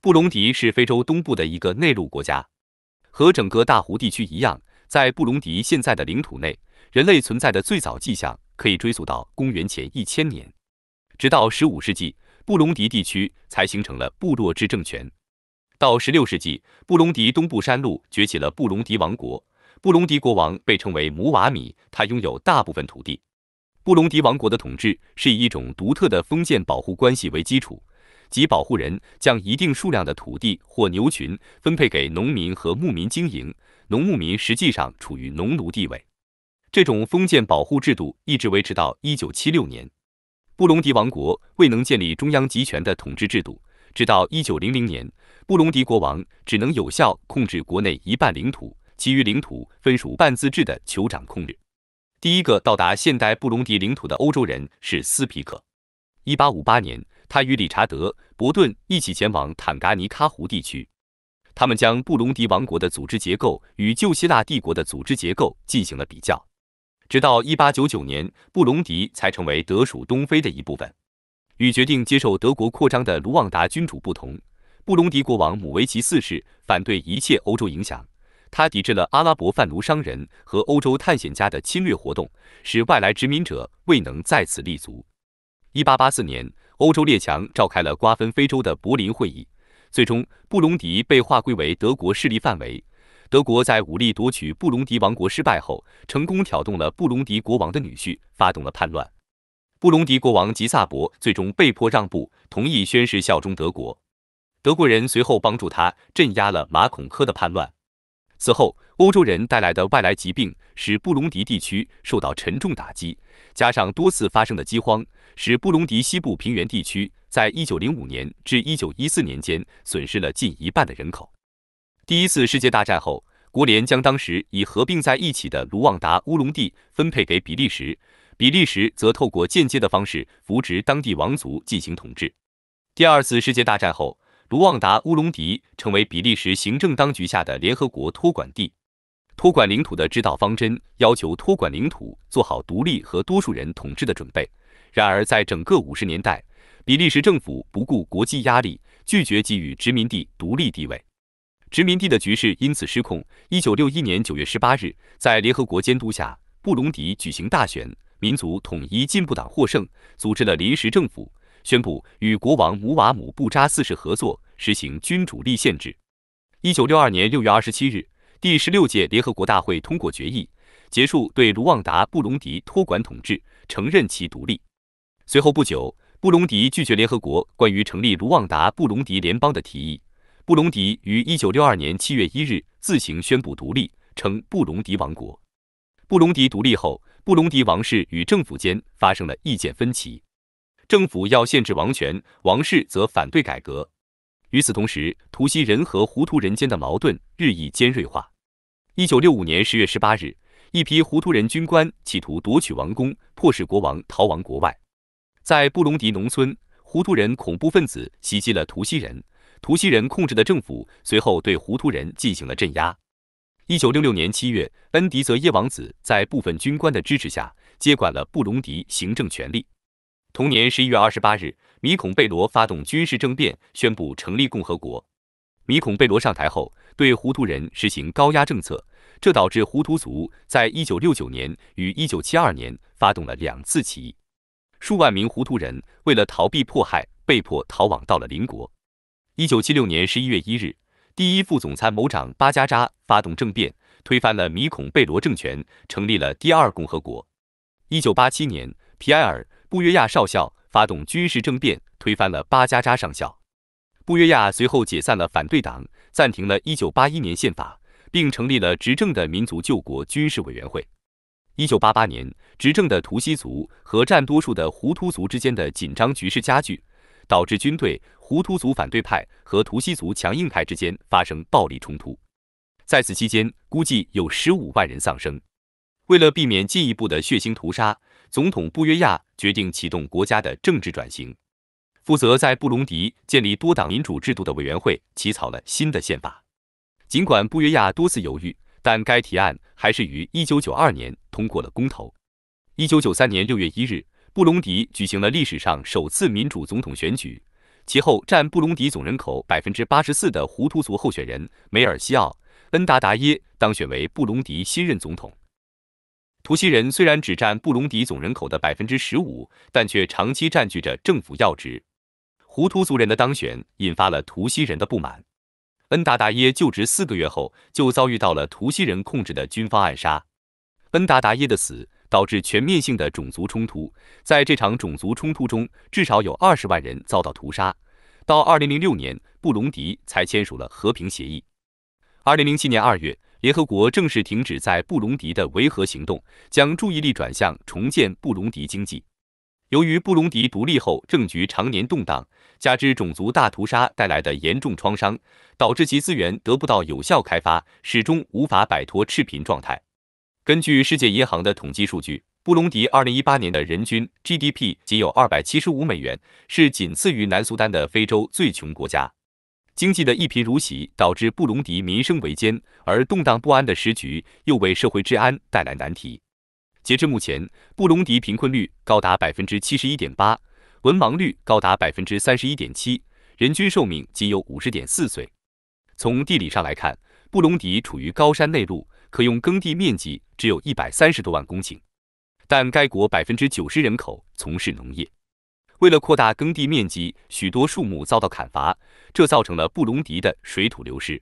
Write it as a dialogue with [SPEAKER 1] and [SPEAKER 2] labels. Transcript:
[SPEAKER 1] 布隆迪是非洲东部的一个内陆国家，和整个大湖地区一样，在布隆迪现在的领土内，人类存在的最早迹象可以追溯到公元前1000年。直到15世纪，布隆迪地区才形成了部落制政权。到16世纪，布隆迪东部山麓崛起了布隆迪王国。布隆迪国王被称为姆瓦米，他拥有大部分土地。布隆迪王国的统治是以一种独特的封建保护关系为基础，即保护人将一定数量的土地或牛群分配给农民和牧民经营，农牧民实际上处于农奴地位。这种封建保护制度一直维持到1976年。布隆迪王国未能建立中央集权的统治制度，直到1900年，布隆迪国王只能有效控制国内一半领土，其余领土分属半自治的酋长控制。第一个到达现代布隆迪领土的欧洲人是斯皮克。1858年，他与理查德·伯顿一起前往坦噶尼卡湖地区。他们将布隆迪王国的组织结构与旧希腊帝国的组织结构进行了比较。直到1899年，布隆迪才成为德属东非的一部分。与决定接受德国扩张的卢旺达君主不同，布隆迪国王姆维奇4世反对一切欧洲影响。他抵制了阿拉伯贩奴商人和欧洲探险家的侵略活动，使外来殖民者未能在此立足。1884年，欧洲列强召开了瓜分非洲的柏林会议，最终布隆迪被划归为德国势力范围。德国在武力夺取布隆迪王国失败后，成功挑动了布隆迪国王的女婿，发动了叛乱。布隆迪国王吉萨伯最终被迫让步，同意宣誓效忠德国。德国人随后帮助他镇压了马孔科的叛乱。此后，欧洲人带来的外来疾病使布隆迪地区受到沉重打击，加上多次发生的饥荒，使布隆迪西部平原地区在1905年至1914年间损失了近一半的人口。第一次世界大战后，国联将当时已合并在一起的卢旺达乌隆地分配给比利时，比利时则透过间接的方式扶植当地王族进行统治。第二次世界大战后，卢旺达乌隆迪成为比利时行政当局下的联合国托管地。托管领土的指导方针要求托管领土做好独立和多数人统治的准备。然而，在整个50年代，比利时政府不顾国际压力，拒绝给予殖民地独立地位。殖民地的局势因此失控。1961年9月18日，在联合国监督下，布隆迪举行大选，民族统一进步党获胜，组织了临时政府，宣布与国王姆瓦姆布扎4世合作，实行君主立宪制。1962年6月27日，第16届联合国大会通过决议，结束对卢旺达布隆迪托管统治，承认其独立。随后不久，布隆迪拒绝联合国关于成立卢旺达布隆迪联邦的提议。布隆迪于1962年7月1日自行宣布独立，称布隆迪王国。布隆迪独立后，布隆迪王室与政府间发生了意见分歧，政府要限制王权，王室则反对改革。与此同时，图西人和胡图人间的矛盾日益尖锐化。1965年10月18日，一批胡图人军官企图夺取王宫，迫使国王逃亡国外。在布隆迪农村，胡图人恐怖分子袭击了图西人，图西人控制的政府随后对胡图人进行了镇压。1966年7月，恩迪泽耶王子在部分军官的支持下接管了布隆迪行政权力。同年11月28日，米孔贝罗发动军事政变，宣布成立共和国。米孔贝罗上台后，对胡图人实行高压政策，这导致胡图族在1969年与1972年发动了2次起义。数万名胡图人为了逃避迫害，被迫逃往到了邻国。1976年11月1日，第一副总参谋长巴加扎发动政变，推翻了米孔贝罗政权，成立了第二共和国。1987年，皮埃尔·布约亚少校发动军事政变，推翻了巴加扎上校。布约亚随后解散了反对党，暂停了1981年宪法，并成立了执政的民族救国军事委员会。1988年，执政的图西族和占多数的胡图族之间的紧张局势加剧，导致军队、胡图族反对派和图西族强硬派之间发生暴力冲突。在此期间，估计有15万人丧生。为了避免进一步的血腥屠杀，总统布约亚决定启动国家的政治转型。负责在布隆迪建立多党民主制度的委员会起草了新的宪法。尽管布约亚多次犹豫，但该提案还是于1992年通过了公投。1993年6月1日，布隆迪举行了历史上首次民主总统选举，其后占布隆迪总人口84%的胡图族候选人梅尔西奥·恩达达耶当选为布隆迪新任总统。图西人虽然只占布隆迪总人口的15%，但却长期占据着政府要职。胡图族人的当选引发了图西人的不满。恩达达耶就职4个月后，就遭遇到了图西人控制的军方暗杀。恩达达耶的死导致全面性的种族冲突，在这场种族冲突中，至少有20万人遭到屠杀。到2006年，布隆迪才签署了和平协议。2007年2月，联合国正式停止在布隆迪的维和行动，将注意力转向重建布隆迪经济。由于布隆迪独立后政局常年动荡，加之种族大屠杀带来的严重创伤，导致其资源得不到有效开发，始终无法摆脱赤贫状态。根据世界银行的统计数据，布隆迪2018年的人均 GDP 仅有275美元，是仅次于南苏丹的非洲最穷国家。经济的一贫如洗导致布隆迪民生维艰，而动荡不安的时局又为社会治安带来难题。截至目前，布隆迪贫困率高达71.8%，文盲率高达31.7%，人均寿命仅有50.4岁。从地理上来看，布隆迪处于高山内陆，可用耕地面积只有130多万公顷，但该国90%人口从事农业。为了扩大耕地面积，许多树木遭到砍伐，这造成了布隆迪的水土流失。